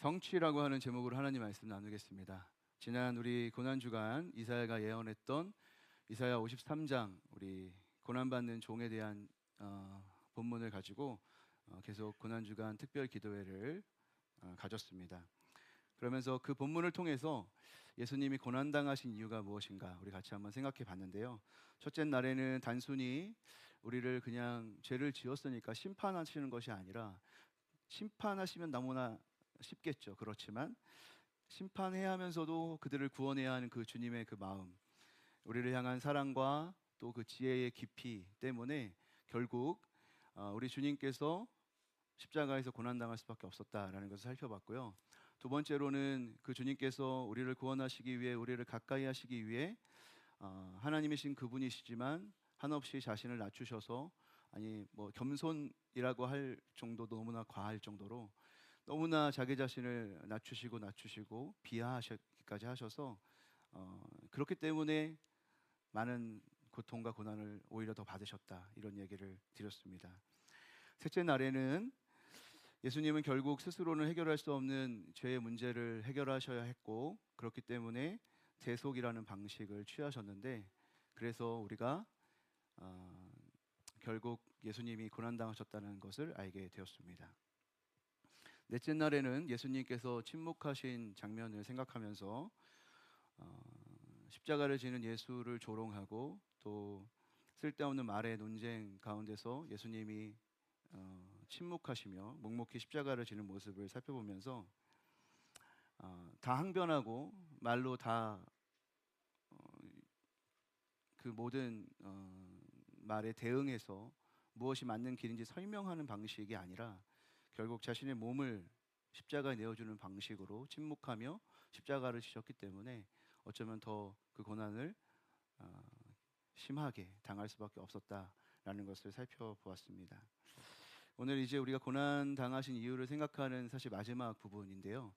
성취라고 하는 제목으로 하나님 말씀 나누겠습니다. 지난 우리 고난주간 이사야가 예언했던 이사야 53장 우리 고난받는 종에 대한 본문을 가지고 계속 고난주간 특별 기도회를 가졌습니다. 그러면서 그 본문을 통해서 예수님이 고난당하신 이유가 무엇인가 우리 같이 한번 생각해 봤는데요. 첫째 날에는 단순히 우리를 그냥 죄를 지었으니까 심판하시는 것이 아니라, 심판하시면 너무나 쉽겠죠. 그렇지만 심판해야 하면서도 그들을 구원해야 하는 그 주님의 그 마음, 우리를 향한 사랑과 또 그 지혜의 깊이 때문에 결국 우리 주님께서 십자가에서 고난당할 수밖에 없었다라는 것을 살펴봤고요. 두 번째로는 그 주님께서 우리를 구원하시기 위해, 우리를 가까이 하시기 위해 하나님이신 그분이시지만 한없이 자신을 낮추셔서, 아니 뭐 겸손이라고 할 정도도 너무나 과할 정도로 너무나 자기 자신을 낮추시고 비하하시기까지 하셔서 그렇기 때문에 많은 고통과 고난을 오히려 더 받으셨다, 이런 얘기를 드렸습니다. 셋째 날에는 예수님은 결국 스스로는 해결할 수 없는 죄의 문제를 해결하셔야 했고, 그렇기 때문에 대속이라는 방식을 취하셨는데, 그래서 우리가 결국 예수님이 고난당하셨다는 것을 알게 되었습니다. 넷째 날에는 예수님께서 침묵하신 장면을 생각하면서 십자가를 지는 예수를 조롱하고 또 쓸데없는 말의 논쟁 가운데서 예수님이 침묵하시며 묵묵히 십자가를 지는 모습을 살펴보면서 다 항변하고 말로 다 그 모든 말에 대응해서 무엇이 맞는 길인지 설명하는 방식이 아니라 결국 자신의 몸을 십자가에 내어주는 방식으로 침묵하며 십자가를 지셨기 때문에 어쩌면 더 그 고난을 심하게 당할 수밖에 없었다라는 것을 살펴보았습니다. 오늘 이제 우리가 고난 당하신 이유를 생각하는 사실 마지막 부분인데요.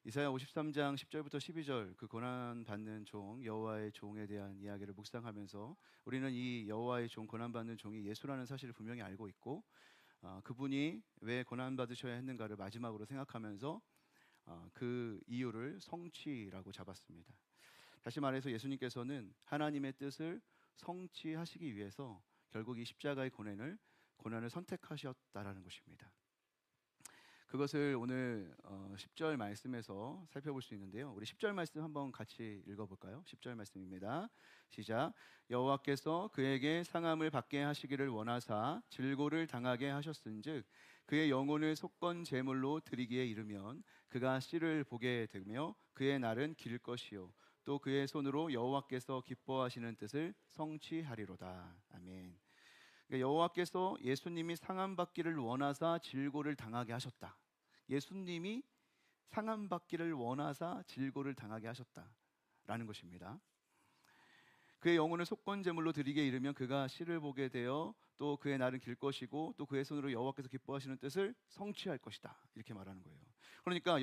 이사야 53장 10절부터 12절 그 고난 받는 종, 여호와의 종에 대한 이야기를 묵상하면서 우리는 이 여호와의 종, 고난 받는 종이 예수라는 사실을 분명히 알고 있고, 그분이 왜 고난 받으셔야 했는가를 마지막으로 생각하면서 그 이유를 성취라고 잡았습니다. 다시 말해서 예수님께서는 하나님의 뜻을 성취하시기 위해서 결국 이 십자가의 고난을 선택하셨다라는 것입니다. 그것을 오늘 10절 말씀에서 살펴볼 수 있는데요. 우리 10절 말씀 한번 같이 읽어볼까요? 10절 말씀입니다. 시작. 여호와께서 그에게 상함을 받게 하시기를 원하사 질고를 당하게 하셨은즉 그의 영혼을 속건 제물로 드리기에 이르면 그가 씨를 보게 되며 그의 날은 길 것이요 또 그의 손으로 여호와께서 기뻐하시는 뜻을 성취하리로다. 아멘. 그러니까 여호와께서 예수님이 상함받기를 원하사 질고를 당하게 하셨다. 예수님이 상함받기를 원하사 질고를 당하게 하셨다라는 것입니다. 그의 영혼을 속건제물로 드리게 이르면 그가 씨를 보게 되어 또 그의 날은 길 것이고 또 그의 손으로 여호와께서 기뻐하시는 뜻을 성취할 것이다, 이렇게 말하는 거예요. 그러니까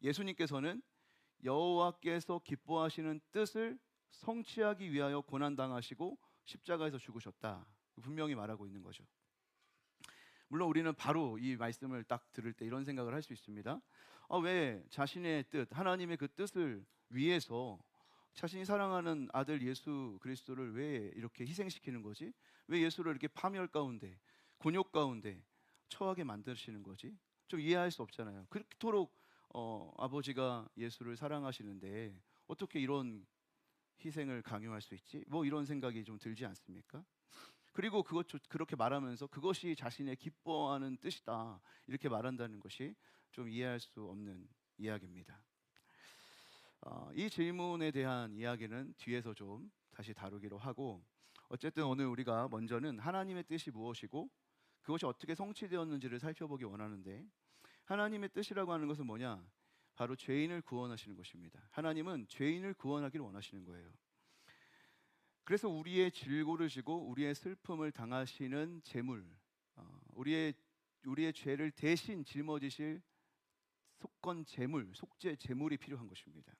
예수님께서는 여호와께서 기뻐하시는 뜻을 성취하기 위하여 고난당하시고 십자가에서 죽으셨다, 분명히 말하고 있는 거죠. 물론 우리는 바로 이 말씀을 딱 들을 때 이런 생각을 할 수 있습니다. 왜 자신의 뜻, 하나님의 그 뜻을 위해서 자신이 사랑하는 아들 예수 그리스도를 왜 이렇게 희생시키는 거지? 왜 예수를 이렇게 파멸 가운데, 곤욕 가운데 처하게 만드시는 거지? 좀 이해할 수 없잖아요. 그렇도록 아버지가 예수를 사랑하시는데 어떻게 이런 희생을 강요할 수 있지? 뭐 이런 생각이 좀 들지 않습니까? 그리고 그렇게 말하면서 그것이 자신의 기뻐하는 뜻이다, 이렇게 말한다는 것이 좀 이해할 수 없는 이야기입니다. 이 질문에 대한 이야기는 뒤에서 좀 다시 다루기로 하고, 어쨌든 오늘 우리가 먼저는 하나님의 뜻이 무엇이고 그것이 어떻게 성취되었는지를 살펴보기 원하는데, 하나님의 뜻이라고 하는 것은 뭐냐? 바로 죄인을 구원하시는 것입니다. 하나님은 죄인을 구원하기를 원하시는 거예요. 그래서 우리의 질고를 지고 우리의 슬픔을 당하시는 제물, 우리의 죄를 대신 짊어지실 속건 제물, 속죄 제물이 필요한 것입니다.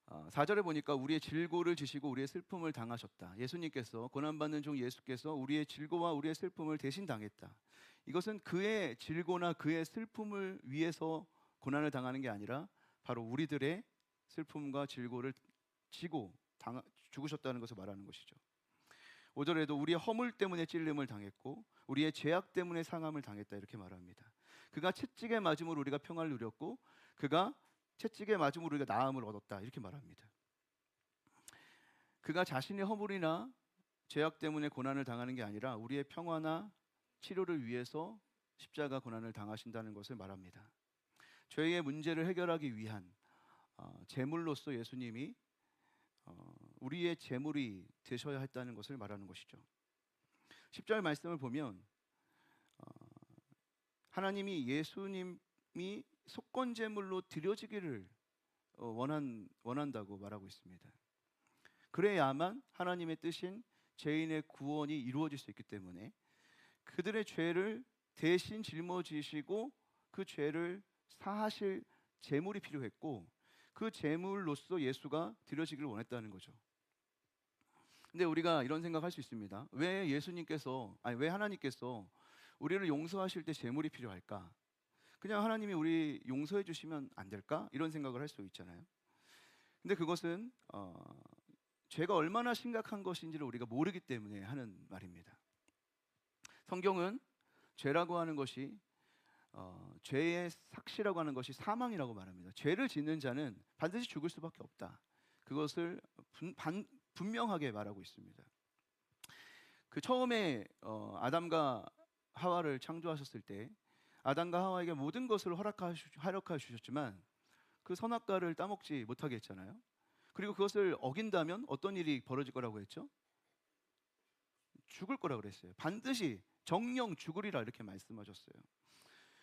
4절에 보니까 우리의 질고를 지시고 우리의 슬픔을 당하셨다. 예수님께서, 고난받는 종 예수께서 우리의 질고와 우리의 슬픔을 대신 당했다. 이것은 그의 질고나 그의 슬픔을 위해서 고난을 당하는 게 아니라 바로 우리들의 슬픔과 질고를 지고 죽으셨다는 것을 말하는 것이죠. 5절에도 우리의 허물 때문에 찔림을 당했고 우리의 죄악 때문에 상함을 당했다 이렇게 말합니다. 그가 채찍에 맞음으로 우리가 평안을 누렸고 그가 채찍에 맞음으로 우리가 나음을 얻었다 이렇게 말합니다. 그가 자신의 허물이나 죄악 때문에 고난을 당하는 게 아니라 우리의 평화나 치료를 위해서 십자가 고난을 당하신다는 것을 말합니다. 죄의 문제를 해결하기 위한 제물로서 예수님이 우리의 제물이 되셔야 했다는 것을 말하는 것이죠. 10절 말씀을 보면 하나님이 예수님이 속건제물로 드려지기를 원한다고 말하고 있습니다. 그래야만 하나님의 뜻인 죄인의 구원이 이루어질 수 있기 때문에 그들의 죄를 대신 짊어지시고 그 죄를 사하실 제물이 필요했고 그 제물로서 예수가 드려지기를 원했다는 거죠. 근데 우리가 이런 생각할 수 있습니다. 왜 하나님께서 우리를 용서하실 때 제물이 필요할까? 그냥 하나님이 우리 용서해 주시면 안 될까? 이런 생각을 할 수 있잖아요. 근데 그것은 죄가 얼마나 심각한 것인지를 우리가 모르기 때문에 하는 말입니다. 성경은 죄라고 하는 것이 죄의 삭시라고 하는 것이 사망이라고 말합니다. 죄를 짓는 자는 반드시 죽을 수밖에 없다. 그것을 분명하게 말하고 있습니다. 그 처음에 아담과 하와를 창조하셨을 때 아담과 하와에게 모든 것을 허락하여 주셨지만 그 선악과를 따먹지 못하게 했잖아요. 그리고 그것을 어긴다면 어떤 일이 벌어질 거라고 했죠? 죽을 거라고 그랬어요. 반드시 정령 죽으리라 이렇게 말씀하셨어요.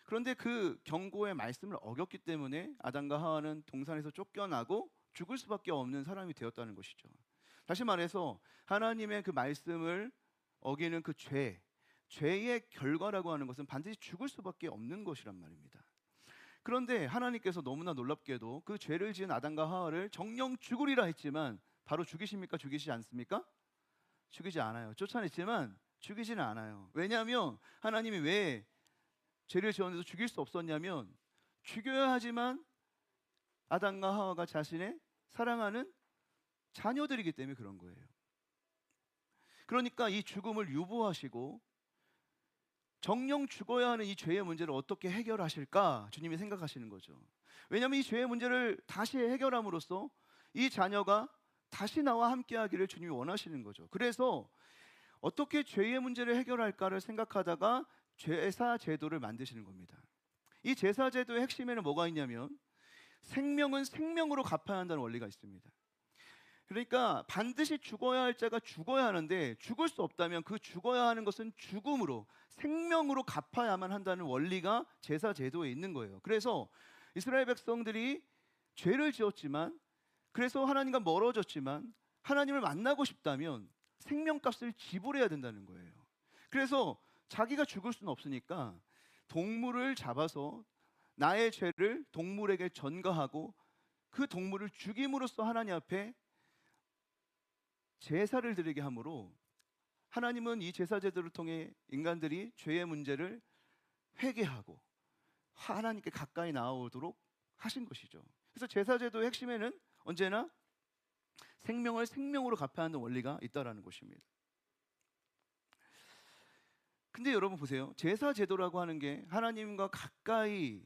그런데 그 경고의 말씀을 어겼기 때문에 아담과 하와는 동산에서 쫓겨나고 죽을 수밖에 없는 사람이 되었다는 것이죠. 다시 말해서 하나님의 그 말씀을 어기는 그 죄의 결과라고 하는 것은 반드시 죽을 수밖에 없는 것이란 말입니다. 그런데 하나님께서 너무나 놀랍게도 그 죄를 지은 아담과 하와를 정령 죽으리라 했지만 바로 죽이십니까? 죽이시지 않습니까? 죽이지 않아요. 쫓아냈지만 죽이지는 않아요. 왜냐하면 하나님이 왜 죄를 지었는데도 죽일 수 없었냐면 죽여야 하지만 아담과 하와가 자신의 사랑하는 자녀들이기 때문에 그런 거예요. 그러니까 이 죽음을 유보하시고 정령 죽어야 하는 이 죄의 문제를 어떻게 해결하실까 주님이 생각하시는 거죠. 왜냐하면 이 죄의 문제를 다시 해결함으로써 이 자녀가 다시 나와 함께하기를 주님이 원하시는 거죠. 그래서 어떻게 죄의 문제를 해결할까를 생각하다가 제사 제도를 만드시는 겁니다. 이 제사 제도의 핵심에는 뭐가 있냐면 생명은 생명으로 갚아야 한다는 원리가 있습니다. 그러니까 반드시 죽어야 할 자가 죽어야 하는데 죽을 수 없다면 그 죽어야 하는 것은 죽음으로 생명으로 갚아야만 한다는 원리가 제사 제도에 있는 거예요. 그래서 이스라엘 백성들이 죄를 지었지만 그래서 하나님과 멀어졌지만 하나님을 만나고 싶다면 생명값을 지불해야 된다는 거예요. 그래서 자기가 죽을 수는 없으니까 동물을 잡아서 나의 죄를 동물에게 전가하고 그 동물을 죽임으로써 하나님 앞에 제사를 드리게 함으로 하나님은 이 제사 제도를 통해 인간들이 죄의 문제를 회개하고 하나님께 가까이 나아오도록 하신 것이죠. 그래서 제사 제도의 핵심에는 언제나 생명을 생명으로 갚아야 하는 원리가 있다라는 것입니다. 근데 여러분 보세요. 제사 제도라고 하는 게 하나님과 가까이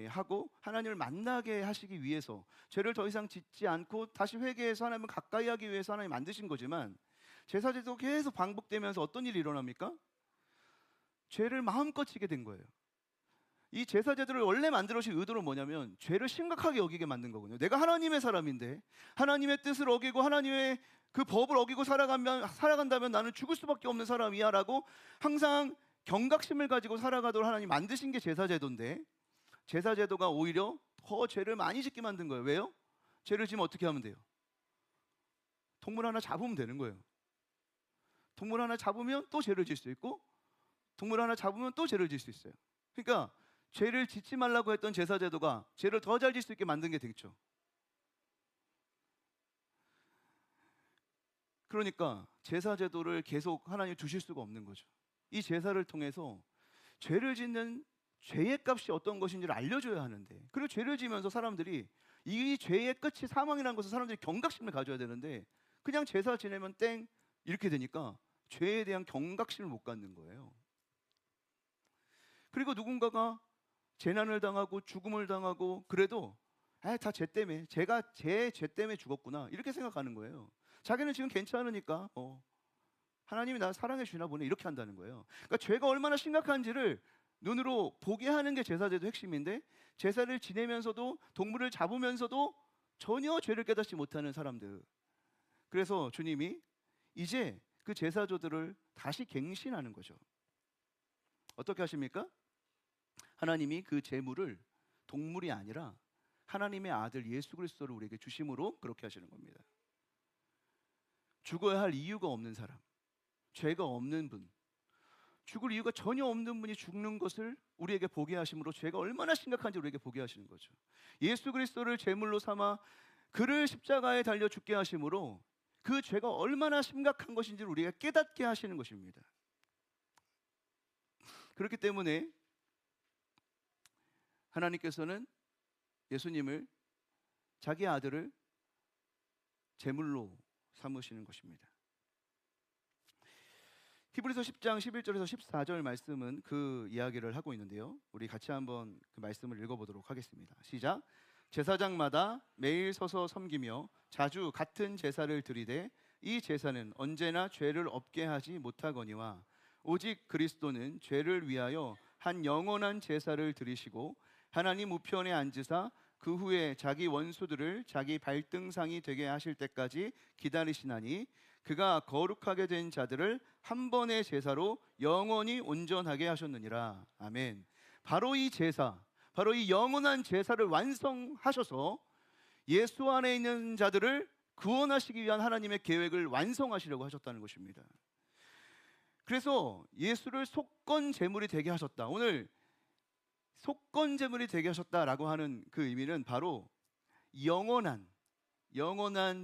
하고 하나님을 만나게 하시기 위해서 죄를 더 이상 짓지 않고 다시 회개해서 하나님을 가까이 하기 위해서 하나님 만드신 거지만 제사 제도가 계속 반복되면서 어떤 일이 일어납니까? 죄를 마음껏 지게 된 거예요. 이 제사 제도를 원래 만들어진 의도는 뭐냐면 죄를 심각하게 여기게 만든 거거든요. 내가 하나님의 사람인데 하나님의 뜻을 어기고 하나님의 그 법을 어기고 살아간다면 나는 죽을 수밖에 없는 사람이야 라고 항상 경각심을 가지고 살아가도록 하나님 만드신 게 제사 제도인데 제사 제도가 오히려 더 죄를 많이 짓게 만든 거예요. 왜요? 죄를 지면 어떻게 하면 돼요? 동물 하나 잡으면 되는 거예요. 동물 하나 잡으면 또 죄를 질 수 있고 동물 하나 잡으면 또 죄를 질 수 있어요. 그러니까 죄를 짓지 말라고 했던 제사 제도가 죄를 더 잘 질 수 있게 만든 게 되겠죠. 그러니까 제사 제도를 계속 하나님 두실 수가 없는 거죠. 이 제사를 통해서 죄를 짓는 죄의 값이 어떤 것인지를 알려줘야 하는데, 그리고 죄를 지면서 사람들이 이 죄의 끝이 사망이라는 것을 사람들이 경각심을 가져야 되는데 그냥 제사 지내면 땡 이렇게 되니까 죄에 대한 경각심을 못 갖는 거예요. 그리고 누군가가 재난을 당하고 죽음을 당하고 그래도 다 죄 때문에, 제가 제 죄 때문에 죽었구나 이렇게 생각하는 거예요. 자기는 지금 괜찮으니까 하나님이 나 사랑해 주나 보네 이렇게 한다는 거예요. 그러니까 죄가 얼마나 심각한지를 눈으로 보게 하는 게 제사제도 핵심인데, 제사를 지내면서도 동물을 잡으면서도 전혀 죄를 깨닫지 못하는 사람들. 그래서 주님이 이제 그 제사조들을 다시 갱신하는 거죠. 어떻게 하십니까? 하나님이 그 제물을 동물이 아니라 하나님의 아들 예수 그리스도를 우리에게 주심으로 그렇게 하시는 겁니다. 죽어야 할 이유가 없는 사람, 죄가 없는 분, 죽을 이유가 전혀 없는 분이 죽는 것을 우리에게 보게 하심으로 죄가 얼마나 심각한지 우리에게 보게 하시는 거죠. 예수 그리스도를 제물로 삼아 그를 십자가에 달려 죽게 하심으로 그 죄가 얼마나 심각한 것인지를 우리가 깨닫게 하시는 것입니다. 그렇기 때문에 하나님께서는 예수님을, 자기 아들을 제물로 삼으시는 것입니다. 히브리서 10장 11절에서 14절 말씀은 그 이야기를 하고 있는데요, 우리 같이 한번 그 말씀을 읽어보도록 하겠습니다. 시작. 제사장마다 매일 서서 섬기며 자주 같은 제사를 드리되 이 제사는 언제나 죄를 없게 하지 못하거니와 오직 그리스도는 죄를 위하여 한 영원한 제사를 드리시고 하나님 우편에 앉으사 그 후에 자기 원수들을 자기 발등상이 되게 하실 때까지 기다리시나니 그가 거룩하게 된 자들을 한 번의 제사로 영원히 온전하게 하셨느니라. 아멘. 바로 이 제사, 바로 이 영원한 제사를 완성하셔서 예수 안에 있는 자들을 구원하시기 위한 하나님의 계획을 완성하시려고 하셨다는 것입니다. 그래서 예수를 속건 제물이 되게 하셨다. 오늘 속건 제물이 되게 하셨다라고 하는 그 의미는 바로 영원한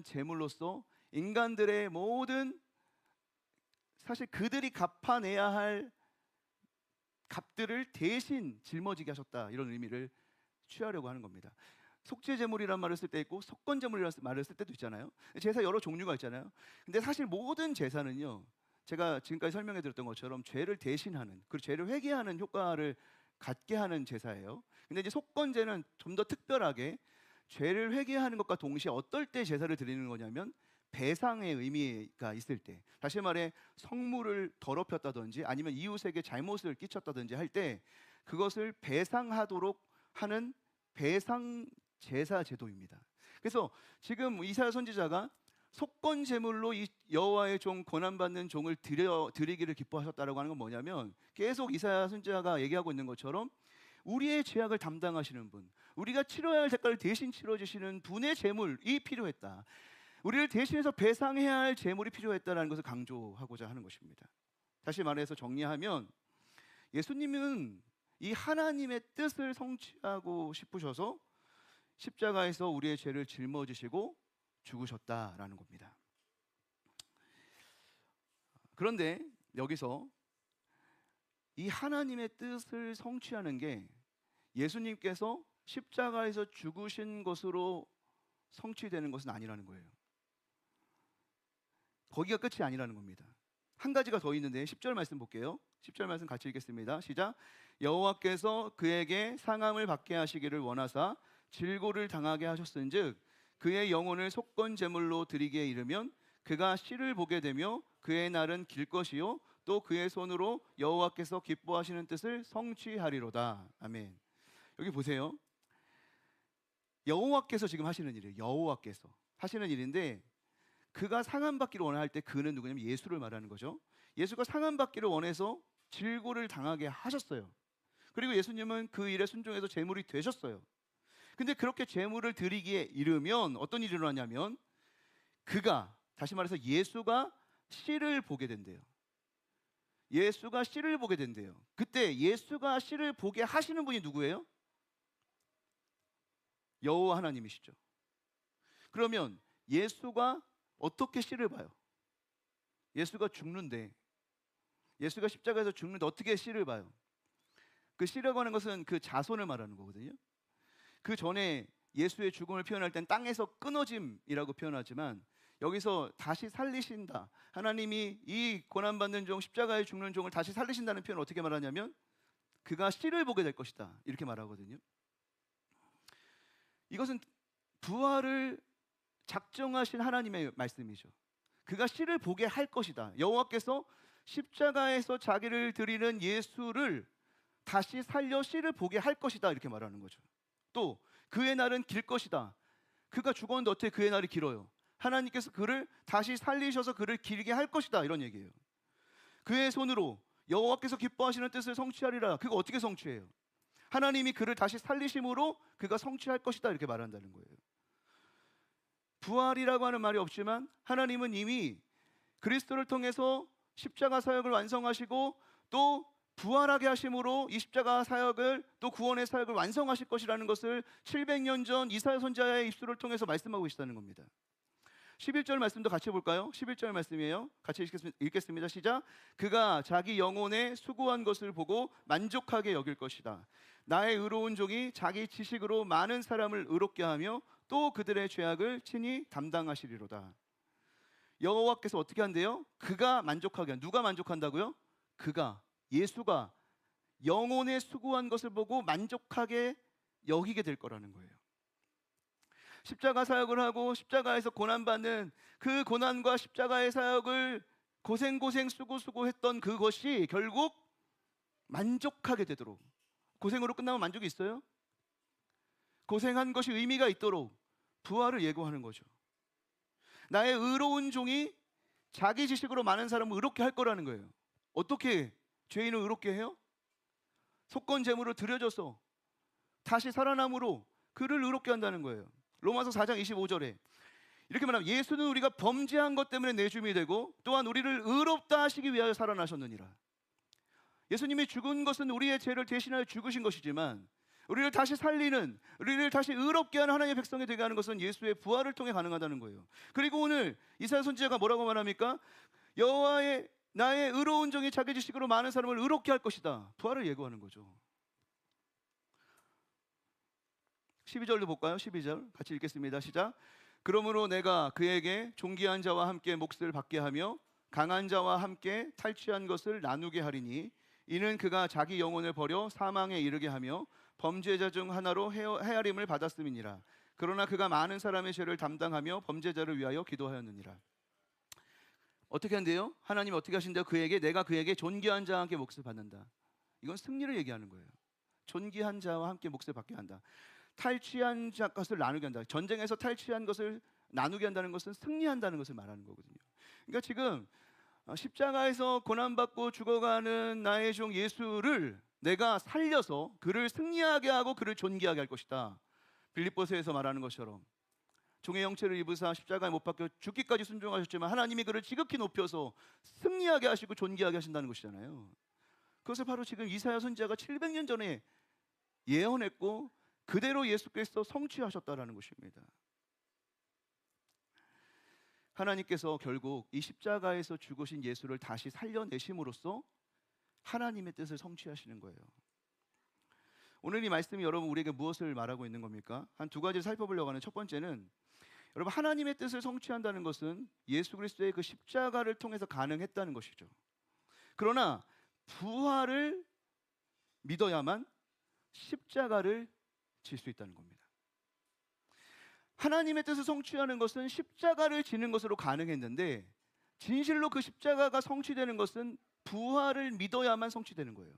제물로서 인간들의 모든, 사실 그들이 갚아내야 할 값들을 대신 짊어지게 하셨다, 이런 의미를 취하려고 하는 겁니다. 속죄 제물이란 말을 쓸 때 있고 속건 제물이라는 말을 쓸 때도 있잖아요. 제사 여러 종류가 있잖아요. 근데 사실 모든 제사는요, 제가 지금까지 설명해 드렸던 것처럼 죄를 대신하는, 그리고 죄를 회개하는 효과를 갖게 하는 제사예요. 근데 이제 속건제는 좀 더 특별하게 죄를 회개하는 것과 동시에 어떨 때 제사를 드리는 거냐면 배상의 의미가 있을 때, 다시 말해 성물을 더럽혔다든지 아니면 이웃에게 잘못을 끼쳤다든지 할 때 그것을 배상하도록 하는 배상 제사 제도입니다. 그래서 지금 이사야 선지자가 속건 제물로 이 여호와의 종, 고난받는 종을 드리기를 기뻐하셨다라고 하는 건 뭐냐면, 계속 이사야 선지자가 얘기하고 있는 것처럼 우리의 죄악을 담당하시는 분, 우리가 치러야 할 대가를 대신 치러주시는 분의 제물이 필요했다, 우리를 대신해서 배상해야 할 제물이 필요했다라는 것을 강조하고자 하는 것입니다. 다시 말해서 정리하면 예수님은 이 하나님의 뜻을 성취하고 싶으셔서 십자가에서 우리의 죄를 짊어지시고 죽으셨다라는 겁니다. 그런데 여기서 이 하나님의 뜻을 성취하는 게 예수님께서 십자가에서 죽으신 것으로 성취되는 것은 아니라는 거예요. 거기가 끝이 아니라는 겁니다. 한 가지가 더 있는데 10절 말씀 볼게요. 10절 말씀 같이 읽겠습니다. 시작. 여호와께서 그에게 상함을 받게 하시기를 원하사 질고를 당하게 하셨은즉 그의 영혼을 속건 제물로 드리기에 이르면 그가 씨를 보게 되며 그의 날은 길 것이요 또 그의 손으로 여호와께서 기뻐하시는 뜻을 성취하리로다. 아멘. 여기 보세요. 여호와께서 지금 하시는 일이에요. 여호와께서 하시는 일인데, 그가 상함 받기를 원할 때 그는 누구냐면 예수를 말하는 거죠. 예수가 상함 받기를 원해서 질고를 당하게 하셨어요. 그리고 예수님은 그 일에 순종해서 제물이 되셨어요. 근데 그렇게 제물을 드리기에 이르면 어떤 일이 일어나냐면, 그가, 다시 말해서 예수가 씨를 보게 된대요. 예수가 씨를 보게 된대요. 그때 예수가 씨를 보게 하시는 분이 누구예요? 여호와 하나님이시죠. 그러면 예수가 어떻게 씨를 봐요? 예수가 죽는데, 예수가 십자가에서 죽는데 어떻게 씨를 봐요? 그 씨라고 하는 것은 그 자손을 말하는 거거든요. 그 전에 예수의 죽음을 표현할 땐 땅에서 끊어짐이라고 표현하지만 여기서 다시 살리신다. 하나님이 이 고난받는 종, 십자가에 죽는 종을 다시 살리신다는 표현을 어떻게 말하냐면 그가 씨를 보게 될 것이다, 이렇게 말하거든요. 이것은 부활을 작정하신 하나님의 말씀이죠. 그가 씨를 보게 할 것이다. 여호와께서 십자가에서 자기를 드리는 예수를 다시 살려 씨를 보게 할 것이다, 이렇게 말하는 거죠. 또 그의 날은 길 것이다. 그가 죽었는데 어떻게 그의 날이 길어요? 하나님께서 그를 다시 살리셔서 그를 길게 할 것이다, 이런 얘기예요. 그의 손으로 여호와께서 기뻐하시는 뜻을 성취하리라. 그가 어떻게 성취해요? 하나님이 그를 다시 살리심으로 그가 성취할 것이다, 이렇게 말한다는 거예요. 부활이라고 하는 말이 없지만 하나님은 이미 그리스도를 통해서 십자가 사역을 완성하시고 또 부활하게 하심으로 이 십자가 사역을, 또 구원의 사역을 완성하실 것이라는 것을 700년 전 이사야 선지자의 입술을 통해서 말씀하고 계시다는 겁니다. 11절 말씀도 같이 볼까요? 11절 말씀이에요. 같이 읽겠습니다. 시작. 그가 자기 영혼에 수고한 것을 보고 만족하게 여길 것이다. 나의 의로운 종이 자기 지식으로 많은 사람을 의롭게 하며 또 그들의 죄악을 친히 담당하시리로다. 여호와께서 어떻게 한대요? 그가 만족하게, 누가 만족한다고요? 그가, 예수가 영혼에 수고한 것을 보고 만족하게 여기게 될 거라는 거예요. 십자가 사역을 하고 십자가에서 고난받는 그 고난과 십자가의 사역을 고생 수고했던 그것이 결국 만족하게 되도록, 고생으로 끝나면 만족이 있어요? 고생한 것이 의미가 있도록 부활을 예고하는 거죠. 나의 의로운 종이 자기 지식으로 많은 사람을 의롭게 할 거라는 거예요. 어떻게 죄인을 의롭게 해요? 속건 제물을 드려줘서 다시 살아남으로 그를 의롭게 한다는 거예요. 로마서 4장 25절에 이렇게 말하면 예수는 우리가 범죄한 것 때문에 내줌이 되고 또한 우리를 의롭다 하시기 위하여 살아나셨느니라. 예수님이 죽은 것은 우리의 죄를 대신하여 죽으신 것이지만 우리를 다시 살리는, 우리를 다시 의롭게 하는 하나님의 백성이 되게 하는 것은 예수의 부활을 통해 가능하다는 거예요. 그리고 오늘 이사야 선지자가 뭐라고 말합니까? 여호와의 나의 의로운 종이 자기 지식으로 많은 사람을 의롭게 할 것이다. 부활을 예고하는 거죠. 12절도 볼까요? 12절 같이 읽겠습니다. 시작. 그러므로 내가 그에게 존귀한 자와 함께 몫을 받게 하며 강한 자와 함께 탈취한 것을 나누게 하리니 이는 그가 자기 영혼을 버려 사망에 이르게 하며 범죄자 중 하나로 헤아림을 받았음이니라. 그러나 그가 많은 사람의 죄를 담당하며 범죄자를 위하여 기도하였느니라. 어떻게 한대요? 하나님 어떻게 하신대요? 내가 그에게 존귀한 자와 함께 몫을 받는다. 이건 승리를 얘기하는 거예요. 존귀한 자와 함께 몫을 받게 한다. 탈취한 자 것을 나누게 한다. 전쟁에서 탈취한 것을 나누게 한다는 것은 승리한다는 것을 말하는 거거든요. 그러니까 지금 십자가에서 고난받고 죽어가는 나의 종 예수를 내가 살려서 그를 승리하게 하고 그를 존귀하게 할 것이다. 빌립보서에서 말하는 것처럼 종의 형체를 입으사 십자가에 못 박혀 죽기까지 순종하셨지만 하나님이 그를 지극히 높여서 승리하게 하시고 존귀하게 하신다는 것이잖아요. 그것을 바로 지금 이사야 선지자가 700년 전에 예언했고 그대로 예수께서 성취하셨다라는 것입니다. 하나님께서 결국 이 십자가에서 죽으신 예수를 다시 살려내심으로써 하나님의 뜻을 성취하시는 거예요. 오늘 이 말씀이 여러분 우리에게 무엇을 말하고 있는 겁니까? 한 두 가지 살펴보려고 하는 첫 번째는 여러분 하나님의 뜻을 성취한다는 것은 예수 그리스도의 그 십자가를 통해서 가능했다는 것이죠. 그러나 부활을 믿어야만 십자가를 질 수 있다는 겁니다. 하나님의 뜻을 성취하는 것은 십자가를 지는 것으로 가능했는데 진실로 그 십자가가 성취되는 것은 부활을 믿어야만 성취되는 거예요.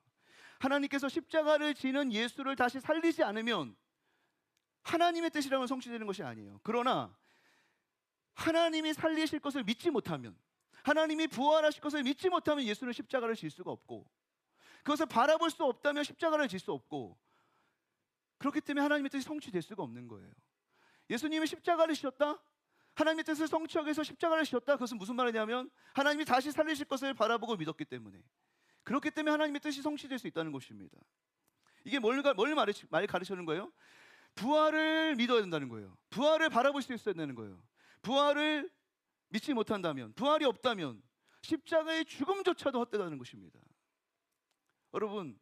하나님께서 십자가를 지는 예수를 다시 살리지 않으면 하나님의 뜻이라면 성취되는 것이 아니에요. 그러나 하나님이 살리실 것을 믿지 못하면, 하나님이 부활하실 것을 믿지 못하면 예수는 십자가를 질 수가 없고, 그것을 바라볼 수 없다면 십자가를 질 수 없고, 그렇기 때문에 하나님의 뜻이 성취될 수가 없는 거예요. 예수님이 십자가를 지셨다? 하나님의 뜻을 성취하기 위해서 십자가를 지셨다? 그것은 무슨 말이냐면 하나님이 다시 살리실 것을 바라보고 믿었기 때문에, 그렇기 때문에 하나님의 뜻이 성취될 수 있다는 것입니다. 이게 뭘 가르치는 거예요? 부활을 믿어야 된다는 거예요. 부활을 바라볼 수 있어야 되는 거예요. 부활을 믿지 못한다면, 부활이 없다면 십자가의 죽음조차도 헛되다는 것입니다. 여러분,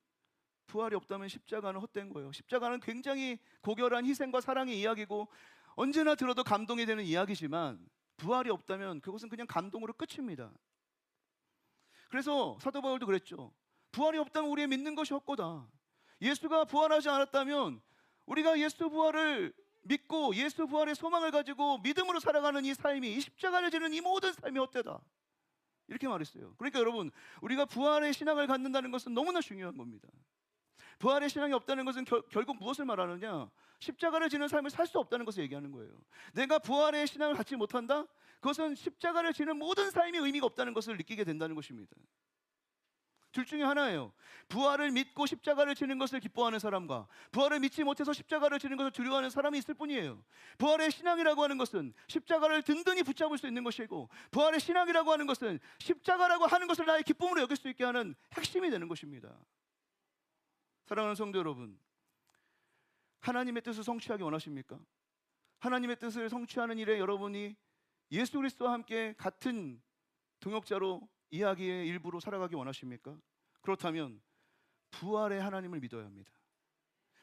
부활이 없다면 십자가는 헛된 거예요. 십자가는 굉장히 고결한 희생과 사랑의 이야기고 언제나 들어도 감동이 되는 이야기지만 부활이 없다면 그것은 그냥 감동으로 끝입니다. 그래서 사도 바울도 그랬죠. 부활이 없다면 우리의 믿는 것이 헛되다. 예수가 부활하지 않았다면 우리가 예수 부활을 믿고 예수 부활의 소망을 가지고 믿음으로 살아가는 이 삶이, 이 십자가를 지는 이 모든 삶이 헛되다, 이렇게 말했어요. 그러니까 여러분, 우리가 부활의 신앙을 갖는다는 것은 너무나 중요한 겁니다. 부활의 신앙이 없다는 것은 결국 무엇을 말하느냐? 십자가를 지는 삶을 살 수 없다는 것을 얘기하는 거예요. 내가 부활의 신앙을 갖지 못한다? 그것은 십자가를 지는 모든 삶이 의미가 없다는 것을 느끼게 된다는 것입니다. 둘 중에 하나예요. 부활을 믿고 십자가를 지는 것을 기뻐하는 사람과 부활을 믿지 못해서 십자가를 지는 것을 두려워하는 사람이 있을 뿐이에요. 부활의 신앙이라고 하는 것은 십자가를 든든히 붙잡을 수 있는 것이고, 부활의 신앙이라고 하는 것은 십자가라고 하는 것을 나의 기쁨으로 여길 수 있게 하는 핵심이 되는 것입니다. 사랑하는 성도 여러분, 하나님의 뜻을 성취하기 원하십니까? 하나님의 뜻을 성취하는 일에 여러분이 예수 그리스도와 함께 같은 동역자로 이야기의 일부로 살아가기 원하십니까? 그렇다면 부활의 하나님을 믿어야 합니다.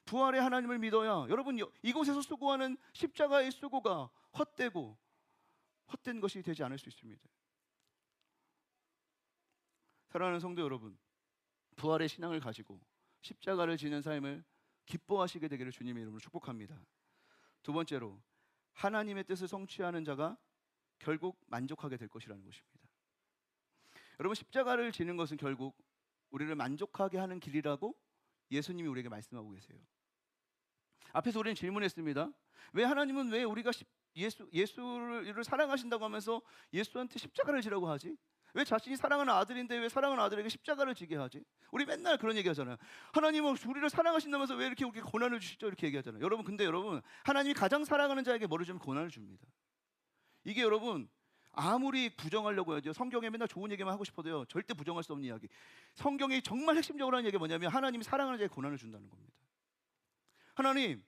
부활의 하나님을 믿어야 여러분 이곳에서 수고하는 십자가의 수고가 헛되고 헛된 것이 되지 않을 수 있습니다. 사랑하는 성도 여러분, 부활의 신앙을 가지고 십자가를 지는 삶을 기뻐하시게 되기를 주님의 이름으로 축복합니다. 두 번째로, 하나님의 뜻을 성취하는 자가 결국 만족하게 될 것이라는 것입니다. 여러분, 십자가를 지는 것은 결국 우리를 만족하게 하는 길이라고 예수님이 우리에게 말씀하고 계세요. 앞에서 우리는 질문했습니다. 왜 하나님은 왜 우리가 예수를 사랑하신다고 하면서 예수한테 십자가를 지라고 하지? 왜 자신이 사랑하는 아들인데 왜 사랑하는 아들에게 십자가를 지게 하지? 우리 맨날 그런 얘기 하잖아요. 하나님은 우리를 사랑하신다면서 왜 이렇게 우리에게 고난을 주시죠? 이렇게 얘기하잖아요. 여러분, 근데 여러분, 하나님이 가장 사랑하는 자에게 뭐를 주면 고난을 줍니다. 이게 여러분, 아무리 부정하려고 해도 성경에 맨날 좋은 얘기만 하고 싶어도요, 절대 부정할 수 없는 이야기. 성경이 정말 핵심적으로 하는 얘기가 뭐냐면 하나님이 사랑하는 자에게 고난을 준다는 겁니다. 하나님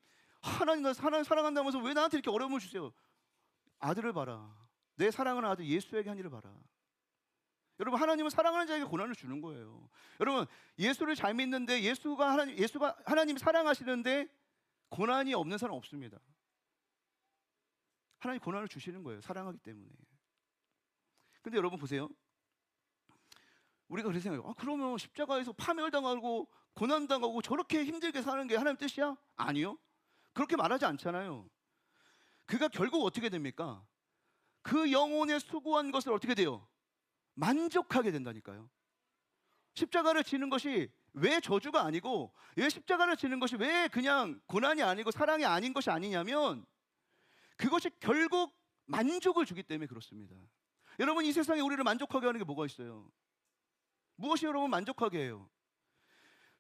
나 사랑한다면서 왜 나한테 이렇게 어려움을 주세요? 아들을 봐라. 내 사랑하는 아들 예수에게 한 일을 봐라. 여러분, 하나님은 사랑하는 자에게 고난을 주는 거예요. 여러분, 예수를 잘 믿는데 예수가 하나님 사랑하시는데 고난이 없는 사람 없습니다. 하나님 고난을 주시는 거예요. 사랑하기 때문에. 근데 여러분 보세요. 우리가 그렇게 생각해요. 그러면 십자가에서 파멸 당하고 고난 당하고 저렇게 힘들게 사는 게 하나님 뜻이야? 아니요. 그렇게 말하지 않잖아요. 그가 결국 어떻게 됩니까? 그 영혼에 수고한 것을 어떻게 돼요? 만족하게 된다니까요. 십자가를 지는 것이 왜 저주가 아니고, 왜 십자가를 지는 것이 왜 그냥 고난이 아니고 사랑이 아닌 것이 아니냐면, 그것이 결국 만족을 주기 때문에 그렇습니다. 여러분, 이 세상에 우리를 만족하게 하는 게 뭐가 있어요? 무엇이 여러분 만족하게 해요?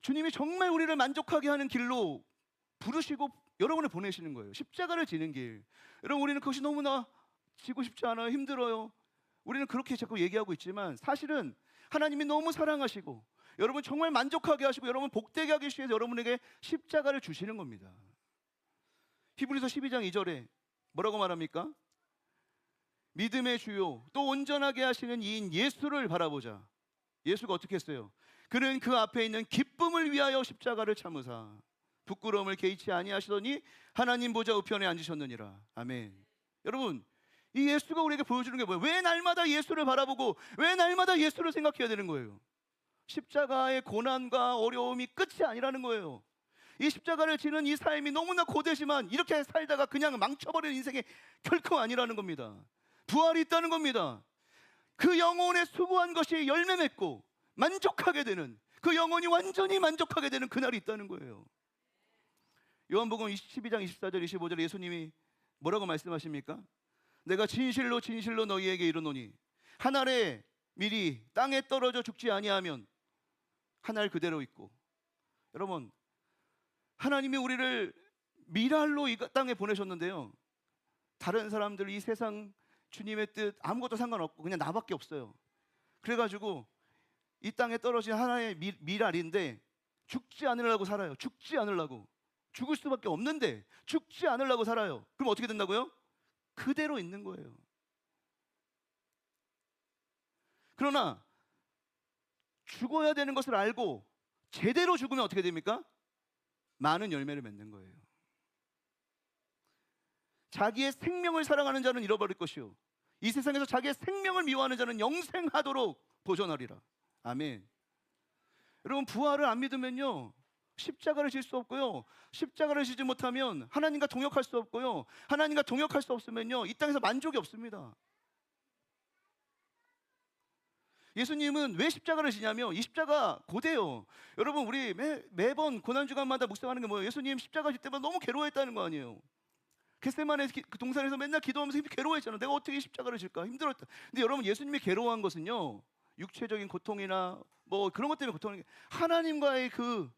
주님이 정말 우리를 만족하게 하는 길로 부르시고 여러분을 보내시는 거예요. 십자가를 지는 길. 여러분, 우리는 그것이 너무나 지고 싶지 않아요. 힘들어요. 우리는 그렇게 자꾸 얘기하고 있지만 사실은 하나님이 너무 사랑하시고 여러분 정말 만족하게 하시고 여러분 복되게 하기 위해서 여러분에게 십자가를 주시는 겁니다. 히브리서 12장 2절에 뭐라고 말합니까? 믿음의 주요 또 온전하게 하시는 이인 예수를 바라보자. 예수가 어떻게 했어요? 그는 그 앞에 있는 기쁨을 위하여 십자가를 참으사 부끄러움을 개의치 아니하시더니 하나님 보좌 우편에 앉으셨느니라. 아멘. 여러분, 이 예수가 우리에게 보여주는 게 뭐예요? 왜 날마다 예수를 바라보고 왜 날마다 예수를 생각해야 되는 거예요? 십자가의 고난과 어려움이 끝이 아니라는 거예요. 이 십자가를 지는 이 삶이 너무나 고되지만 이렇게 살다가 그냥 망쳐버리는 인생이 결코 아니라는 겁니다. 부활이 있다는 겁니다. 그 영혼에 수고한 것이 열매 맺고 만족하게 되는, 그 영혼이 완전히 만족하게 되는 그날이 있다는 거예요. 요한복음 12장 24절 25절 예수님이 뭐라고 말씀하십니까? 내가 진실로 진실로 너희에게 이르노니 한 알의 밀이 땅에 떨어져 죽지 아니하면 한 알 그대로 있고. 여러분, 하나님이 우리를 미랄로 이 땅에 보내셨는데요, 다른 사람들 이 세상 주님의 뜻 아무것도 상관없고 그냥 나밖에 없어요. 그래가지고 이 땅에 떨어진 하나의 미랄인데 죽지 않으려고 살아요. 죽지 않으려고. 죽을 수밖에 없는데 죽지 않으려고 살아요. 그럼 어떻게 된다고요? 그대로 있는 거예요. 그러나 죽어야 되는 것을 알고 제대로 죽으면 어떻게 됩니까? 많은 열매를 맺는 거예요. 자기의 생명을 사랑하는 자는 잃어버릴 것이요 이 세상에서 자기의 생명을 미워하는 자는 영생하도록 보존하리라. 아멘. 여러분, 부활을 안 믿으면요 십자가를 질 수 없고요, 십자가를 지지 못하면 하나님과 동역할 수 없고요, 하나님과 동역할 수 없으면요 이 땅에서 만족이 없습니다. 예수님은 왜 십자가를 지냐면 이 십자가 고대요. 여러분, 우리 매번 고난주간마다 묵상하는 게 뭐예요? 예수님 십자가 질 때마다 너무 괴로워했다는 거 아니에요. 겟세마네 그 동산에서 맨날 기도하면서 괴로워했잖아. 내가 어떻게 십자가를 질까? 힘들었다. 근데 여러분, 예수님이 괴로워한 것은요 육체적인 고통이나 뭐 그런 것 때문에 고통하는 게 하나님과의 그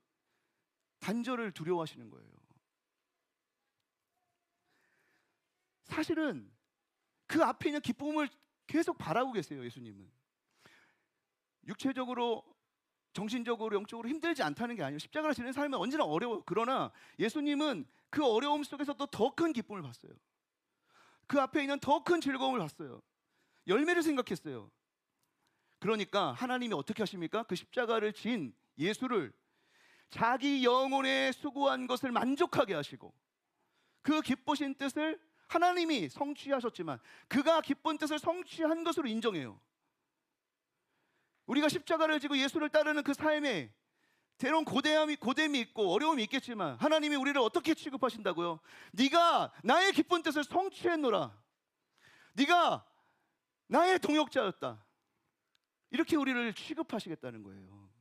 단절을 두려워하시는 거예요. 사실은 그 앞에 있는 기쁨을 계속 바라고 계세요. 예수님은 육체적으로, 정신적으로, 영적으로 힘들지 않다는 게 아니에요. 십자가를 지는 삶은 언제나 어려워요. 그러나 예수님은 그 어려움 속에서도 더 큰 기쁨을 봤어요. 그 앞에 있는 더 큰 즐거움을 봤어요. 열매를 생각했어요. 그러니까 하나님이 어떻게 하십니까? 그 십자가를 진 예수를 자기 영혼에 수고한 것을 만족하게 하시고, 그 기쁘신 뜻을 하나님이 성취하셨지만 그가 기쁜 뜻을 성취한 것으로 인정해요. 우리가 십자가를 지고 예수를 따르는 그 삶에 때론 고됨이 있고 어려움이 있겠지만 하나님이 우리를 어떻게 취급하신다고요? 네가 나의 기쁜 뜻을 성취했노라, 네가 나의 동역자였다, 이렇게 우리를 취급하시겠다는 거예요.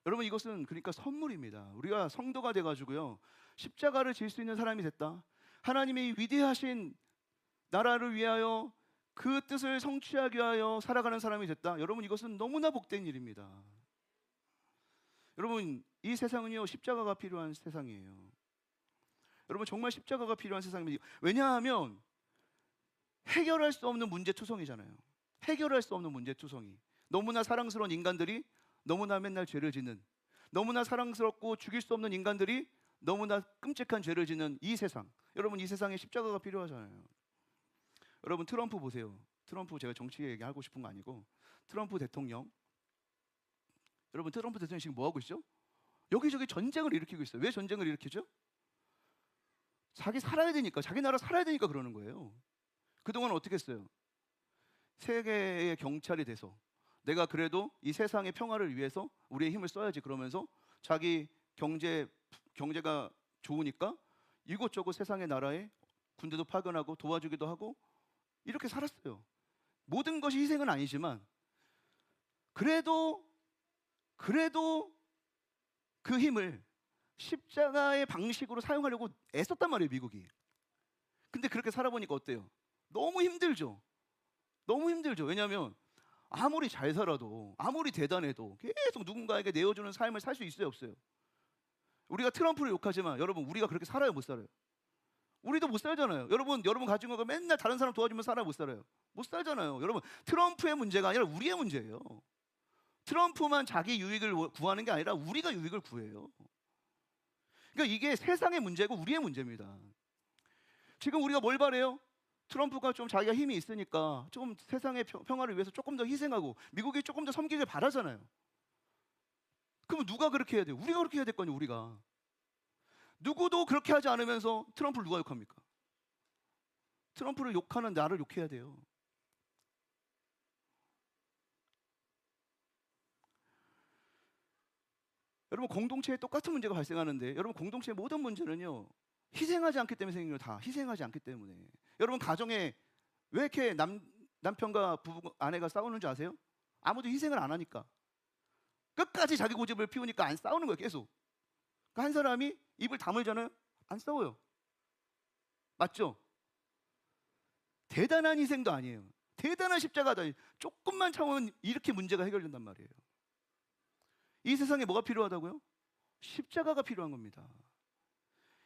여러분, 이것은 그러니까 선물입니다. 우리가 성도가 돼가지고요 십자가를 질 수 있는 사람이 됐다, 하나님의 위대하신 나라를 위하여 그 뜻을 성취하기 위하여 살아가는 사람이 됐다. 여러분, 이것은 너무나 복된 일입니다. 여러분, 이 세상은요 십자가가 필요한 세상이에요. 여러분, 정말 십자가가 필요한 세상입니다. 왜냐하면 해결할 수 없는 문제투성이잖아요. 해결할 수 없는 문제투성이, 너무나 사랑스러운 인간들이 너무나 맨날 죄를 짓는, 너무나 사랑스럽고 죽일 수 없는 인간들이 너무나 끔찍한 죄를 짓는 이 세상. 여러분, 이 세상에 십자가가 필요하잖아요. 여러분, 트럼프 보세요. 트럼프, 제가 정치 얘기하고 싶은 거 아니고 트럼프 대통령, 여러분, 트럼프 대통령 지금 뭐 하고 있죠? 여기저기 전쟁을 일으키고 있어요. 왜 전쟁을 일으키죠? 자기 살아야 되니까, 자기 나라 살아야 되니까 그러는 거예요. 그동안 어떻게 했어요? 세계의 경찰이 돼서 내가 그래도 이 세상의 평화를 위해서 우리의 힘을 써야지 그러면서 자기 경제가 좋으니까 이곳저곳 세상의 나라에 군대도 파견하고 도와주기도 하고 이렇게 살았어요. 모든 것이 희생은 아니지만 그래도 그 힘을 십자가의 방식으로 사용하려고 애썼단 말이에요, 미국이. 근데 그렇게 살아보니까 어때요? 너무 힘들죠. 너무 힘들죠. 왜냐하면 아무리 잘 살아도, 아무리 대단해도 계속 누군가에게 내어주는 삶을 살 수 있어요, 없어요? 우리가 트럼프를 욕하지만 여러분, 우리가 그렇게 살아요, 못 살아요? 우리도 못 살잖아요. 여러분 가진 거가 맨날 다른 사람 도와주면 살아요, 못 살아요? 못 살잖아요. 여러분, 트럼프의 문제가 아니라 우리의 문제예요. 트럼프만 자기 유익을 구하는 게 아니라 우리가 유익을 구해요. 그러니까 이게 세상의 문제고 우리의 문제입니다. 지금 우리가 뭘 바래요? 트럼프가 좀 자기가 힘이 있으니까 조금 세상의 평화를 위해서 조금 더 희생하고 미국이 조금 더 섬기길 바라잖아요. 그럼 누가 그렇게 해야 돼요? 우리가 그렇게 해야 될 거 아니에요, 우리가. 누구도 그렇게 하지 않으면서 트럼프를 누가 욕합니까? 트럼프를 욕하는 나를 욕해야 돼요. 여러분, 공동체에 똑같은 문제가 발생하는데, 여러분, 공동체의 모든 문제는요 희생하지 않기 때문에 생긴 거예요. 다 희생하지 않기 때문에. 여러분, 가정에 왜 이렇게 남편과 아내가 싸우는 줄 아세요? 아무도 희생을 안 하니까. 끝까지 자기 고집을 피우니까 안 싸우는 거예요, 계속. 그러니까 한 사람이 입을 다물잖아요, 안 싸워요. 맞죠? 대단한 희생도 아니에요. 대단한 십자가도 아니에요. 조금만 참으면 이렇게 문제가 해결된단 말이에요. 이 세상에 뭐가 필요하다고요? 십자가가 필요한 겁니다.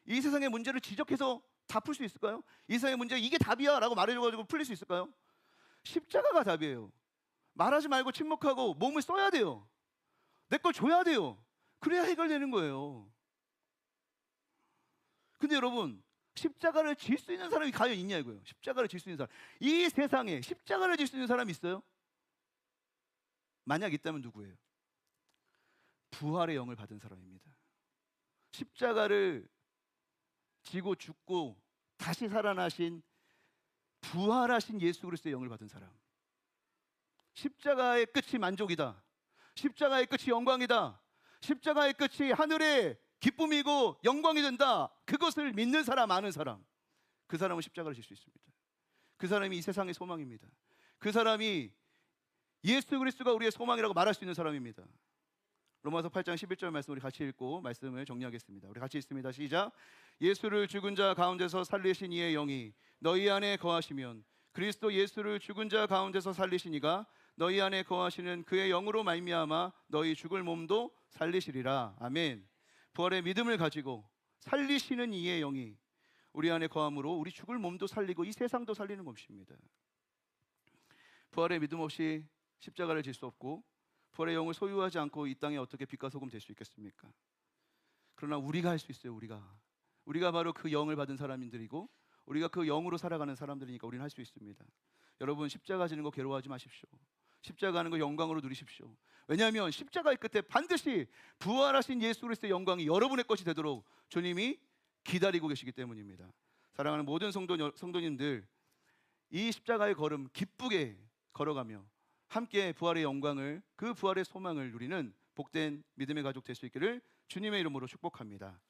이 세상의 문제를 지적해서 다 풀 수 있을까요? 이 세상의 문제 이게 답이야 라고 말해줘가지고 풀릴 수 있을까요? 십자가가 답이에요. 말하지 말고 침묵하고 몸을 써야 돼요. 내 걸 줘야 돼요. 그래야 해결되는 거예요. 근데 여러분, 십자가를 질 수 있는 사람이 과연 있냐 이거예요. 십자가를 질 수 있는 사람, 이 세상에 십자가를 질 수 있는 사람이 있어요? 만약 있다면 누구예요? 부활의 영을 받은 사람입니다. 십자가를 지고 죽고 다시 살아나신 부활하신 예수 그리스도의 영을 받은 사람. 십자가의 끝이 만족이다. 십자가의 끝이 영광이다. 십자가의 끝이 하늘의 기쁨이고 영광이 된다. 그것을 믿는 사람, 아는 사람, 그 사람은 십자가를 질 수 있습니다. 그 사람이 이 세상의 소망입니다. 그 사람이 예수 그리스도가 우리의 소망이라고 말할 수 있는 사람입니다. 로마서 8장 11절 말씀 우리 같이 읽고 말씀을 정리하겠습니다. 우리 같이 읽습니다. 시작. 예수를 죽은 자 가운데서 살리신 이의 영이 너희 안에 거하시면 그리스도 예수를 죽은 자 가운데서 살리신 이가 너희 안에 거하시는 그의 영으로 말미암아 너희 죽을 몸도 살리시리라. 아멘. 부활의 믿음을 가지고 살리시는 이의 영이 우리 안에 거함으로 우리 죽을 몸도 살리고 이 세상도 살리는 것입니다. 부활의 믿음 없이 십자가를 질 수 없고 부활의 영을 소유하지 않고 이 땅에 어떻게 빛과 소금 될 수 있겠습니까? 그러나 우리가 할 수 있어요. 우리가 바로 그 영을 받은 사람들이고 우리가 그 영으로 살아가는 사람들이니까 우리는 할 수 있습니다. 여러분 십자가 지는 거 괴로워하지 마십시오. 십자가 하는 거 영광으로 누리십시오. 왜냐하면 십자가의 끝에 반드시 부활하신 예수 그리스도의 영광이 여러분의 것이 되도록 주님이 기다리고 계시기 때문입니다. 사랑하는 모든 성도님들, 이 십자가의 걸음 기쁘게 걸어가며 함께 부활의 영광을, 그 부활의 소망을 누리는 복된 믿음의 가족 될 수 있기를 주님의 이름으로 축복합니다.